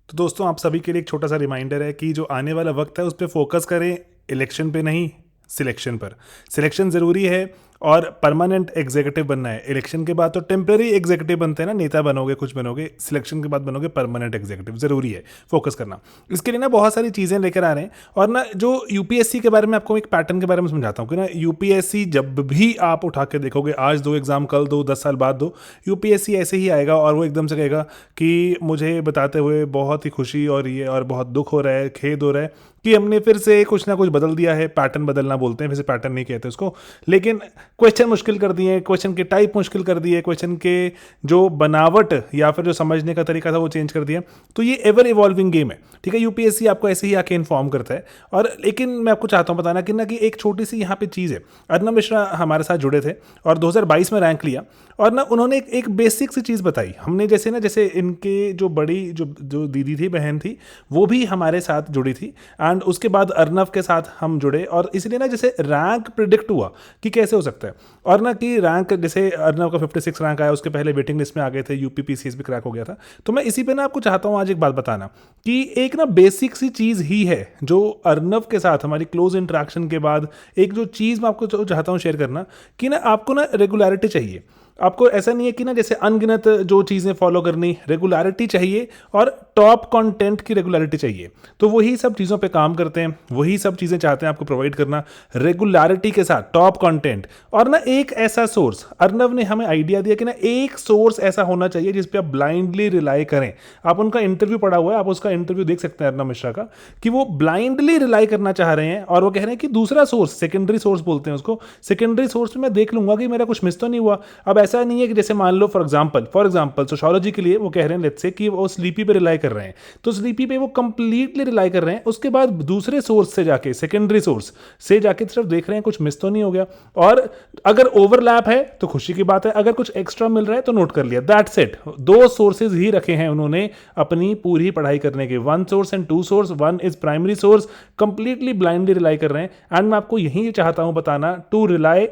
तो दोस्तों आप सभी के लिए एक छोटा सा रिमाइंडर है कि जो आने वाला वक्त है उस पर फोकस करें, इलेक्शन पे नहीं, सिलेक्शन पर। सिलेक्शन ज़रूरी है और परमानेंट एग्जीक्यूटिव बनना है। इलेक्शन के बाद तो टेम्पररी एग्जीक्यूटिव बनते हैं ना, नेता बनोगे, कुछ बनोगे, सिलेक्शन के बाद बनोगे परमानेंट एग्जीक्यूटिव। ज़रूरी है फोकस करना। इसके लिए ना बहुत सारी चीज़ें लेकर आ रहे हैं। और ना जो यूपीएससी के बारे में आपको एक पैटर्न के बारे में समझाता हूँ कि ना यूपीएससी जब भी आप उठा के देखोगे, आज दो एग्ज़ाम, कल दो, 10 साल बाद दो, यूपीएससी ऐसे ही आएगा और वो एकदम से कहेगा कि मुझे बताते हुए बहुत ही खुशी और ये और बहुत दुख हो रहा है, खेद हो रहा है कि हमने फिर से कुछ ना कुछ बदल दिया है। पैटर्न बदलना बोलते हैं, वैसे पैटर्न नहीं कहते उसको, लेकिन क्वेश्चन मुश्किल कर दिए, क्वेश्चन के टाइप मुश्किल कर दिए, क्वेश्चन के जो बनावट या फिर जो समझने का तरीका था वो चेंज कर दिया। तो ये एवर इवॉल्विंग गेम है, ठीक है। यूपीएससी आपको ऐसे ही आके इन्फॉर्म करता है। और लेकिन मैं आपको चाहता हूँ बताना कि एक छोटी सी यहाँ पे चीज़ है। अर्नब मिश्रा हमारे साथ जुड़े थे और 2022 में रैंक लिया। और ना उन्होंने एक बेसिक सी चीज़ बताई। हमने जैसे इनके जो बड़ी जो दीदी थी, बहन थी, वो भी हमारे साथ जुड़ी थी। एंड उसके बाद अर्नव के साथ हम जुड़े और इसलिए ना जैसे रैंक प्रिडिक्ट हुआ कि कैसे हो सकता है। और ना कि रैंक जैसे अर्नव का 56 रैंक आया, उसके पहले वेटिंग लिस्ट में आ गए थे, यूपीपीसीएस भी क्रैक हो गया था। तो मैं इसी पे ना आपको चाहता हूँ आज एक बात बताना कि एक ना बेसिक सी चीज़ ही है जो अर्नव के साथ हमारी क्लोज इंटरेक्शन के बाद एक जो चीज़ मैं आपको चाहता हूँ शेयर करना कि ना आपको ना रेगुलरिटी चाहिए। आपको ऐसा नहीं है कि ना जैसे अनगिनत जो चीज़ें फॉलो करनी, रेगुलरिटी चाहिए और टॉप कंटेंट की रेगुलरिटी चाहिए। तो वही सब चीज़ों पे काम करते हैं, वही सब चीज़ें चाहते हैं आपको प्रोवाइड करना, रेगुलरिटी के साथ टॉप कंटेंट। और ना एक ऐसा सोर्स, अर्नव ने हमें आइडिया दिया कि ना एक सोर्स ऐसा होना चाहिए जिस पे आप ब्लाइंडली रिलाई करें। आप उनका इंटरव्यू पढ़ा हुआ है, आप उसका इंटरव्यू देख सकते हैं अर्नव मिश्रा का, कि वो ब्लाइंडली रिलाई करना चाह रहे हैं और वो कह रहे हैं कि दूसरा सोर्स, सेकेंडरी सोर्स बोलते हैं उसको, सेकेंडरी सोर्स में मैं देख लूंगा कि मेरा कुछ मिस तो नहीं हुआ। अब ऐसा नहीं है कि जैसे मान लो फॉर एग्जांपल सोशियोलॉजी के लिए वो कह रहे हैं लेट्स से कि वो स्लीपी पे रिलाई कर रहे हैं, तो स्लीपी पे वो कंप्लीटली रिलाई कर रहे हैं। उसके बाद दूसरे सोर्स से जाके, सेकेंडरी सोर्स से जाके सिर्फ देख रहे हैं कुछ मिस तो नहीं हो गया। और अगर ओवरलैप है तो खुशी की बात है, अगर कुछ एक्स्ट्रा मिल रहा है तो नोट कर लिया, दैट्स इट। दो सोर्सेज ही रखे हैं उन्होंने अपनी पूरी पढ़ाई करने के, one source and two source, one is primary source. Completely blindly rely कर रहे हैं। एंड मैं आपको यही चाहता हूं बताना, to rely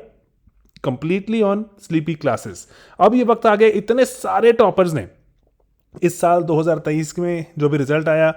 completely on sleepy classes. अब ये वक्त आ गया, इतने सारे टॉपर्स ने इस साल 2023 में जो भी रिजल्ट आया,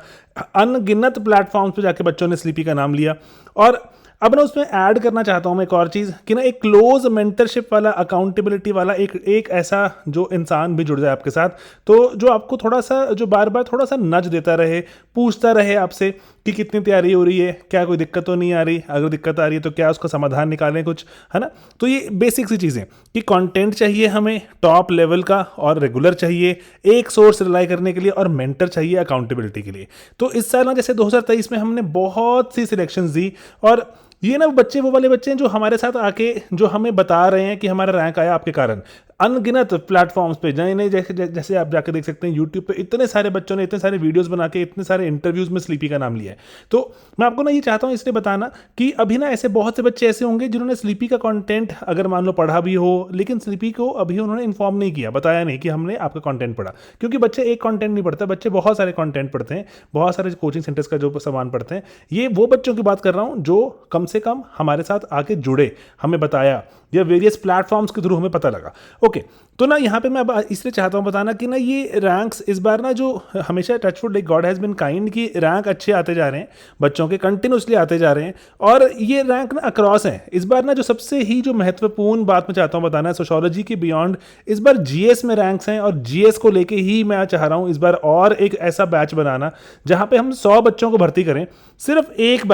अनगिनत प्लेटफॉर्म्स पे जाके बच्चों ने स्लीपी का नाम लिया। और अब ना उसमें ऐड करना चाहता हूं मैं एक और चीज़ कि ना एक क्लोज मेंटरशिप वाला, अकाउंटेबिलिटी वाला एक ऐसा जो इंसान भी जुड़ जाए आपके साथ, तो जो आपको थोड़ा सा, जो बार बार थोड़ा सा नज देता रहे, पूछता रहे आपसे कि कितनी तैयारी हो रही है, क्या कोई दिक्कत तो नहीं आ रही, अगर दिक्कत आ रही है तो क्या उसका समाधान निकालें कुछ, है ना। तो ये बेसिक सी चीज़ें कि कंटेंट चाहिए हमें टॉप लेवल का और रेगुलर चाहिए, एक सोर्स रिलाई करने के लिए, और मेंटर चाहिए अकाउंटेबिलिटी के लिए। तो इस साल ना जैसे 2023 में हमने बहुत सी सिलेक्शंस दी। और ये ना बच्चे वो वाले बच्चे हैं जो हमारे साथ आके जो हमें बता रहे हैं कि हमारा रैंक आया आपके कारण। अनगिनत प्लेटफॉर्म्स पे नए नए, जैसे आप जाकर देख सकते हैं यूट्यूब पे, इतने सारे बच्चों ने इतने सारे वीडियोस बना के, इतने सारे इंटरव्यूज में स्लीपी का नाम लिया है। तो मैं आपको ना ये चाहता हूँ इसलिए बताना कि अभी ना ऐसे बहुत से बच्चे ऐसे होंगे जिन्होंने स्लीपी का कंटेंट अगर मान लो पढ़ा भी हो, लेकिन स्लीपी को अभी उन्होंने इन्फॉर्म नहीं किया, बताया नहीं कि हमने आपका कंटेंट पढ़ा। क्योंकि बच्चे एक कंटेंट नहीं पढ़ते, बच्चे बहुत सारे कंटेंट पढ़ते हैं, बहुत सारे कोचिंग सेंटर्स का जो सामान पढ़ते हैं। ये वो बच्चों की बात कर रहा हूँ जो कम से कम हमारे साथ आके जुड़े, हमें बताया, या वेरियस प्लेटफॉर्म्स के थ्रू हमें पता लगा। ओके, तो ना यहाँ पे मैं अब इसलिए चाहता हूँ बताना कि ना ये रैंक्स इस बार ना, जो हमेशा touchwood like God has been kind, की रैंक अच्छे आते जा रहे हैं, बच्चों के कंटिन्यूसली आते जा रहे हैं। और ये रैंक ना अक्रॉस है। इस बार ना जो सबसे ही जो महत्वपूर्ण बात मैं चाहता हूँ बताना है, सोशियोलॉजी के बियॉन्ड इस बार जीएस में रैंक्स हैं। और जीएस को लेके ही मैं चाह रहा हूँ इस बार और एक ऐसा बैच बनाना जहाँ पे हम 100 बच्चों को भर्ती करें। सिर्फ एक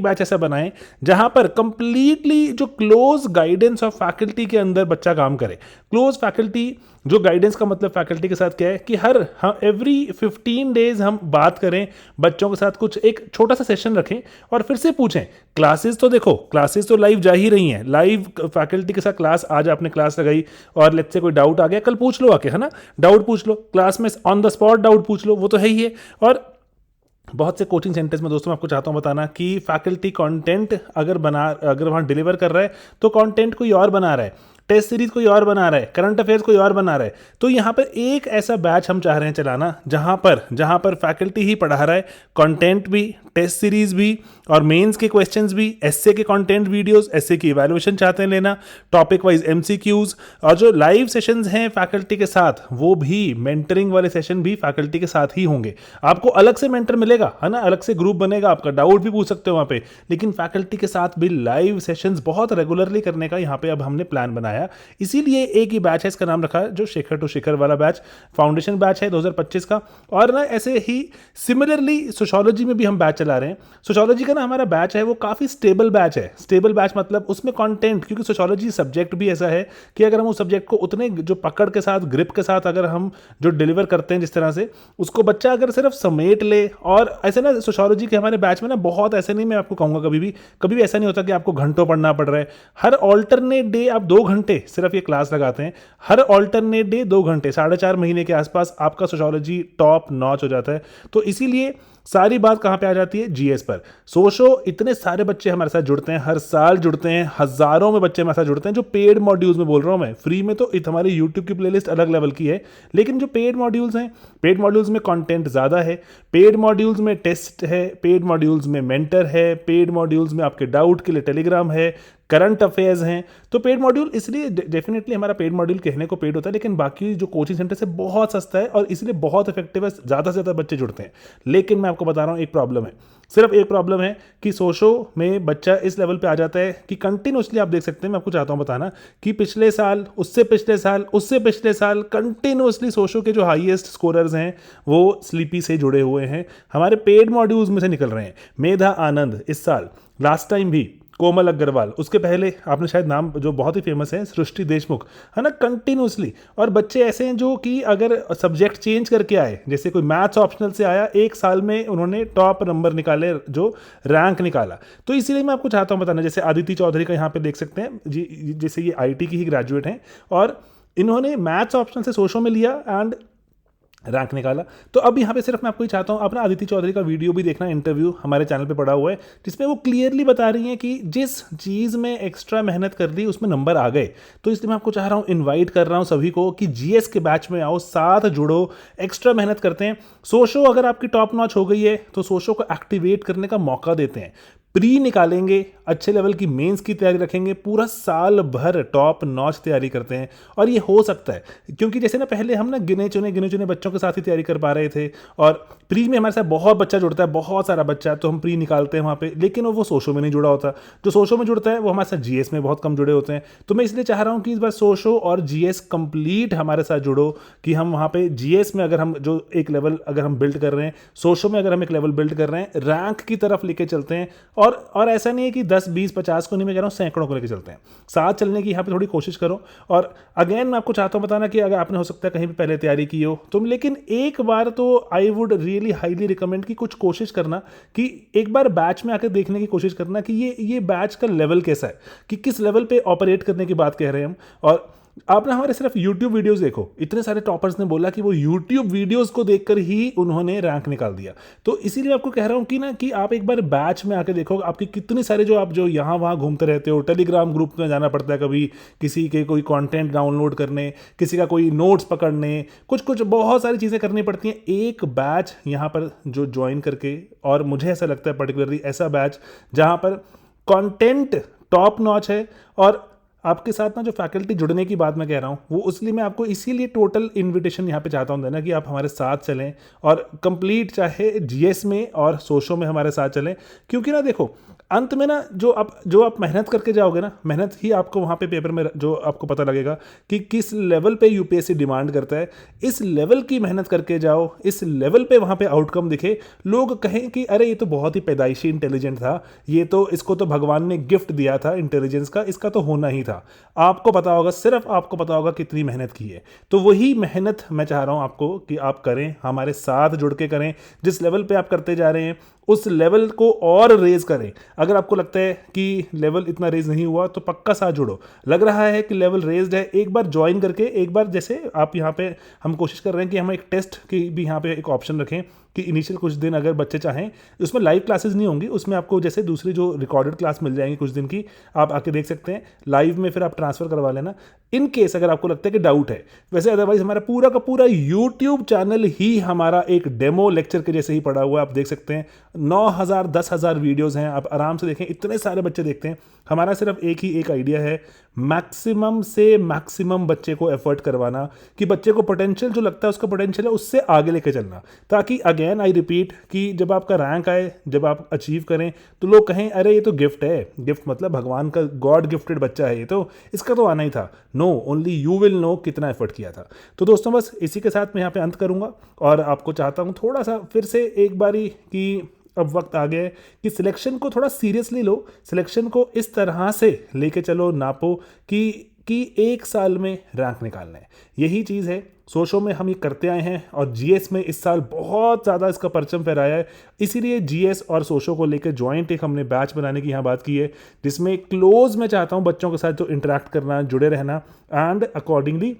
बैच ऐसा बनाएं जहाँ पर कंप्लीटली जो क्लोज गाइडेंस ऑफ फैकल्टी के अंदर बच्चा काम करे। क्लोज फैकल्टी, जो गाइडेंस का मतलब फैकल्टी के साथ क्या है कि हम एवरी 15 डेज हम बात करें बच्चों के साथ, कुछ एक छोटा सा सेशन रखें और फिर से पूछें। क्लासेस तो देखो, क्लासेस तो लाइव जा ही रही हैं, लाइव फैकल्टी के साथ क्लास, आज आपने क्लास लगाई और लेट्स से कोई डाउट आ गया, कल पूछ लो आके, है ना, डाउट पूछ लो क्लास में, ऑन द स्पॉट डाउट पूछ लो, वो तो है ही है। और बहुत से कोचिंग सेंटर्स में दोस्तों मैं आपको चाहता हूं बताना कि फैकल्टी कंटेंट अगर वहां डिलीवर कर रहा है तो कंटेंट कोई और बना रहा है। टेस्ट सीरीज कोई और बना रहा है, करंट अफेयर्स कोई और बना रहा है। तो यहाँ पर एक ऐसा बैच हम चाह रहे हैं चलाना जहाँ पर फैकल्टी ही पढ़ा रहा है, कंटेंट भी, टेस्ट सीरीज भी और मेंस के क्वेश्चंस भी, एसए के कंटेंट वीडियोस, एसए की इवैल्यूएशन चाहते हैं लेना, टॉपिक वाइज एमसीक्यूज, और जो लाइव सेशंस हैं फैकल्टी के साथ वो भी मेंटरिंग वाले सेशन भी फैकल्टी के साथ ही होंगे। आपको अलग से मेंटर मिलेगा, है ना, अलग से ग्रुप बनेगा, आपका डाउट भी पूछ सकते हो वहाँ पे, लेकिन फैकल्टी के साथ भी लाइव सेशंस बहुत रेगुलरली करने का यहाँ पे अब हमने प्लान बनाया। इसीलिए एक ही बैच है, इसका नाम रखा है जो शेखर टू शिखर वाला बैच, फाउंडेशन बैच है 2025 का। और ना ऐसे ही सिमिलरली सोशियोलॉजी में भी हम बैच चला रहे हैं। सोशियोलॉजी का ना हमारा बैच है वो काफ़ी स्टेबल बैच है। स्टेबल बैच मतलब उसमें कंटेंट, क्योंकि सोशियोलॉजी सब्जेक्ट भी ऐसा है कि अगर हम उस सब्जेक्ट को उतने जो पकड़ के साथ, ग्रिप के साथ अगर हम जो डिलीवर करते हैं जिस तरह से, उसको बच्चा अगर सिर्फ समेट ले, और ऐसे ना सोशियोलॉजी के हमारे बैच में ना बहुत ऐसे नहीं, मैं आपको कहूँगा कभी भी ऐसा नहीं होता कि आपको घंटों पढ़ना पड़ रहा है। हर ऑल्टरनेट डे आप 2 घंटे सिर्फ ये क्लास लगाते हैं, हर ऑल्टरनेट डे 2 घंटे, 4.5 महीने के आसपास आपका सोशियोलॉजी टॉप नॉच हो जाता है। तो इसीलिए सारी बात कहाँ पे आ जाती है, जीएस पर। सोशो इतने सारे बच्चे हमारे साथ जुड़ते हैं, हर साल जुड़ते हैं, हजारों में बच्चे हमारे साथ जुड़ते हैं। जो पेड मॉड्यूल्स में बोल रहा हूँ मैं, फ्री में तो हमारी यूट्यूब की प्लेलिस्ट अलग लेवल की है, लेकिन जो पेड मॉड्यूल्स हैं, पेड मॉड्यूल्स में कंटेंट ज़्यादा है, पेड मॉड्यूल्स में टेस्ट है, पेड मॉड्यूल्स में मेंटर है, पेड मॉड्यूल्स में आपके डाउट के लिए टेलीग्राम है, करंट अफेयर्स हैं। तो पेड मॉड्यूल, इसलिए डेफिनेटली हमारा पेड मॉड्यूल कहने को पेड होता है, लेकिन बाकी जो कोचिंग सेंटर से बहुत सस्ता है और इसलिए बहुत इफेक्टिव है, ज़्यादा से ज़्यादा बच्चे जुड़ते हैं। लेकिन मैं आपको बता रहा हूँ एक प्रॉब्लम है, सिर्फ एक प्रॉब्लम है कि सोशो में बच्चा इस लेवल पे आ जाता है कि कंटिन्यूसली आप देख सकते हैं, मैं आपको चाहता हूँ बताना कि पिछले साल, उससे पिछले साल, उससे पिछले साल कंटिन्यूसली सोशो के जो हाईएस्ट स्कोरर्स हैं वो स्लीपी से जुड़े हुए हैं, हमारे पेड मॉड्यूल्स में से निकल रहे हैं। मेधा आनंद इस साल, लास्ट टाइम भी कोमल अग्रवाल, उसके पहले आपने शायद नाम जो बहुत ही फेमस है सृष्टि देशमुख, है ना, कंटिन्यूसली। और बच्चे ऐसे हैं जो कि अगर सब्जेक्ट चेंज करके आए, जैसे कोई मैथ्स ऑप्शनल से आया, 1 साल में उन्होंने टॉप नंबर निकाले, जो रैंक निकाला। तो इसीलिए मैं आपको चाहता हूँ बताना, जैसे आदिति चौधरी का यहाँ पे देख सकते हैं जी, जैसे ये आईटी की ही ग्रेजुएट हैं और इन्होंने मैथ्स ऑप्शन से सोशो में लिया एंड रैंक निकाला। तो अब यहाँ पे सिर्फ मैं आपको ही चाहता हूँ, अपना आदिति चौधरी का वीडियो भी देखना, इंटरव्यू हमारे चैनल पे पड़ा हुआ है, जिसमें वो क्लियरली बता रही हैं कि जिस चीज़ में एक्स्ट्रा मेहनत कर दी उसमें नंबर आ गए। तो इसलिए मैं आपको चाह रहा हूँ, इनवाइट कर रहा हूँ सभी को कि जीएस के बैच में आओ, साथ जुड़ो, एक्स्ट्रा मेहनत करते हैं। सोशो अगर आपकी टॉप नॉच हो गई है तो सोशो को एक्टिवेट करने का मौका देते हैं, प्री निकालेंगे, अच्छे लेवल की मेंस की तैयारी रखेंगे, पूरा साल भर टॉप नॉच तैयारी करते हैं। और ये हो सकता है क्योंकि जैसे ना पहले हम ना गिने चुने बच्चों के साथ ही तैयारी कर पा रहे थे, और प्री में हमारे साथ बहुत बच्चा जुड़ता है, बहुत सारा बच्चा, तो हम प्री निकालते हैं वहाँ पे, लेकिन वो सोशो में नहीं जुड़ा होता। जो सोशो में जुड़ता है वो हमारे साथ जीएस में बहुत कम जुड़े होते हैं। तो मैं इसलिए चाह रहा हूँ कि इस बार सोशो और जीएस कंप्लीट हमारे साथ जुड़ो, कि हम वहाँ पे जीएस में अगर हम जो एक लेवल अगर हम बिल्ड कर रहे हैं, सोशो में अगर हम एक लेवल बिल्ड कर रहे हैं, रैंक की तरफ लेके चलते हैं। और ऐसा नहीं है कि 10, 20, 50 को नहीं, मैं कह रहा हूँ सैकड़ों को लेके चलते हैं, साथ चलने की यहाँ पे थोड़ी कोशिश करो। और अगेन मैं आपको चाहता हूँ बताना कि अगर आपने हो सकता है कहीं भी पहले तैयारी की हो तुम, लेकिन एक बार तो I would really highly recommend कि कुछ कोशिश करना, कि एक बार बैच में आकर देखने की कोशिश करना कि ये बैच का लेवल कैसा है, कि किस लेवल पे ऑपरेट करने की बात कह रहे हैं हम। और आप ना हमारे सिर्फ YouTube वीडियोस देखो, इतने सारे टॉपर्स ने बोला कि वो YouTube वीडियोस को देखकर ही उन्होंने रैंक निकाल दिया। तो इसीलिए आपको कह रहा हूँ कि ना कि आप एक बार बैच में आके देखो, आपके कितने सारे जो आप जो यहाँ वहाँ घूमते रहते हो, टेलीग्राम ग्रुप में जाना पड़ता है, कभी किसी के कोई कंटेंट डाउनलोड करने, किसी का कोई नोट्स पकड़ने, कुछ बहुत सारी चीज़ें करनी पड़ती हैं। एक बैच यहाँ पर जो ज्वाइन करके, और मुझे ऐसा लगता है पर्टिकुलरली ऐसा बैच जहाँ पर कंटेंट टॉप नॉच है, और आपके साथ ना जो फैकल्टी जुड़ने की बात मैं कह रहा हूँ वो, इसलिए मैं आपको इसीलिए टोटल इनविटेशन यहाँ पे चाहता हूँ देना कि आप हमारे साथ चलें और कंप्लीट चाहे जीएस में और सोशो में हमारे साथ चलें। क्योंकि ना देखो अंत में ना जो आप मेहनत करके जाओगे ना, मेहनत ही आपको वहाँ पे पेपर में जो आपको पता लगेगा कि किस लेवल पे यूपीएससी डिमांड करता है। इस लेवल की मेहनत करके जाओ, इस लेवल पे वहाँ पे आउटकम दिखे, लोग कहें कि अरे ये तो बहुत ही पैदाइशी इंटेलिजेंट था, ये तो इसको तो भगवान ने गिफ्ट दिया था इंटेलिजेंस का, इसका तो होना ही था। आपको पता होगा, सिर्फ आपको पता होगा कितनी मेहनत की है। तो वही मेहनत मैं चाह रहा हूँ आपको कि आप करें, हमारे साथ जुड़ के करें, जिस लेवल पे आप करते जा रहे हैं उस लेवल को और रेज करें। अगर आपको लगता है कि लेवल इतना रेज नहीं हुआ तो पक्का साथ जुड़ो। लग रहा है कि लेवल रेज्ड है, एक बार ज्वाइन करके, एक बार जैसे आप यहाँ पे हम कोशिश कर रहे हैं कि हम एक टेस्ट की भी यहाँ पे एक ऑप्शन रखें कि इनिशियल कुछ दिन अगर बच्चे चाहें, उसमें लाइव क्लासेस नहीं होंगी, उसमें आपको जैसे दूसरी जो रिकॉर्डेड क्लास मिल जाएंगी कुछ दिन की, आप आके देख सकते हैं लाइव में, फिर आप ट्रांसफ़र करवा लेना इन केस अगर आपको लगता है कि डाउट है। वैसे अदरवाइज हमारा पूरा का पूरा यूट्यूब चैनल ही हमारा एक डेमो लेक्चर के जैसे ही पड़ा हुआ है। आप देख सकते हैं 9,000 10,000 वीडियोज़ हैं, आप आराम से देखें, इतने सारे बच्चे देखते हैं। हमारा सिर्फ एक आइडिया है, मैक्सिमम से मैक्सिमम बच्चे को एफर्ट करवाना, कि बच्चे को पोटेंशियल जो लगता है उसका पोटेंशियल है उससे आगे लेके चलना, ताकि अगेन आई रिपीट कि जब आपका रैंक आए, जब आप अचीव करें तो लोग कहें अरे ये तो गिफ्ट है, गिफ्ट मतलब भगवान का गॉड गिफ्टेड बच्चा है ये तो, इसका तो आना ही था। No, only you will know कितना एफर्ट किया था। तो दोस्तों बस इसी के साथ मैं यहाँ पे अंत करूँगा और आपको चाहता हूँ थोड़ा सा फिर से एक बारी कि अब वक्त आ गया है कि सिलेक्शन को थोड़ा सीरियसली लो, सिलेक्शन को इस तरह से लेके चलो, नापो कि एक साल में रैंक निकालना है। यही चीज़ है सोशो में हम ये करते आए हैं और जीएस में इस साल बहुत ज़्यादा इसका परचम फहराया है। इसीलिए जीएस और सोशो को लेकर जॉइंट एक हमने बैच बनाने की यहाँ बात की है, जिसमें क्लोज मैं चाहता हूँ बच्चों के साथ जो इंटरेक्ट करना, जुड़े रहना, एंड अकॉर्डिंगली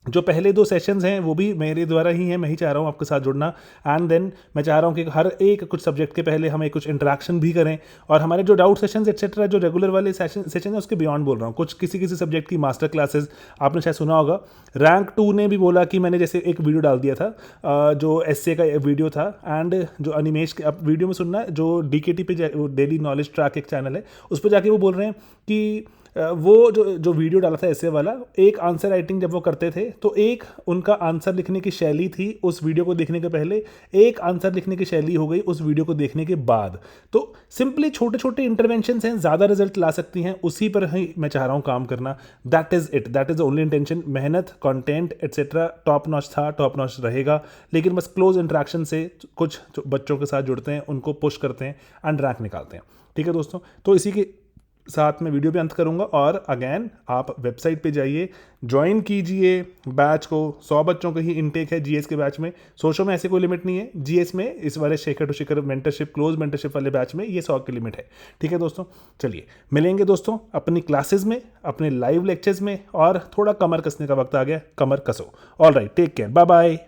जो पहले 2 सेशंस हैं वो भी मेरे द्वारा ही हैं, मैं ही चाह रहा हूँ आपके साथ जुड़ना। एंड देन मैं चाह रहा हूँ कि हर एक कुछ सब्जेक्ट के पहले हमें कुछ इंटरेक्शन भी करें, और हमारे जो डाउट सेशंस एक्सेट्रा जो रेगुलर वाले सेशन है उसके बियॉन्ड बोल रहा हूँ, कुछ किसी सब्जेक्ट की मास्टर क्लासेस आपने शायद सुना होगा। रैंक 2 ने भी बोला कि मैंने जैसे एक वीडियो डाल दिया था जो एसए का वीडियो था, एंड जो अनिमेश के, अब वीडियो में सुनना, जो डीकेटी पे डेली नॉलेज ट्रैक एक चैनल है उस पर जाके वो बोल रहे हैं कि वो जो वीडियो डाला था ऐसे वाला, एक आंसर राइटिंग जब वो करते थे तो एक उनका आंसर लिखने की शैली थी उस वीडियो को देखने के पहले, एक आंसर लिखने की शैली हो गई उस वीडियो को देखने के बाद। तो सिंपली छोटे छोटे इंटरवेंशंस हैं, ज़्यादा रिजल्ट ला सकती हैं, उसी पर ही मैं चाह रहा हूँ काम करना। That is it, that is the only intention. मेहनत, कंटेंट एट्सेट्रा टॉप नॉच था, टॉप नॉच रहेगा, लेकिन बस क्लोज इंटरेक्शन से कुछ बच्चों के साथ जुड़ते हैं, उनको पुश करते हैं एंड रैंक निकालते हैं। ठीक है दोस्तों, तो इसी के साथ में वीडियो भी अंत करूंगा। और अगेन आप वेबसाइट पे जाइए, ज्वाइन कीजिए बैच को। 100 बच्चों का ही इनटेक है जीएस के बैच में, सोशो में ऐसे कोई लिमिट नहीं है। जीएस में इस वाले Shekhar to Shekhar mentorship, close mentorship वाले बैच में ये 100 की लिमिट है। ठीक है दोस्तों, चलिए मिलेंगे दोस्तों अपनी क्लासेस में, अपने लाइव लेक्चर्स में, और थोड़ा कमर कसने का वक्त आ गया, कमर कसो। All right, take care, bye bye.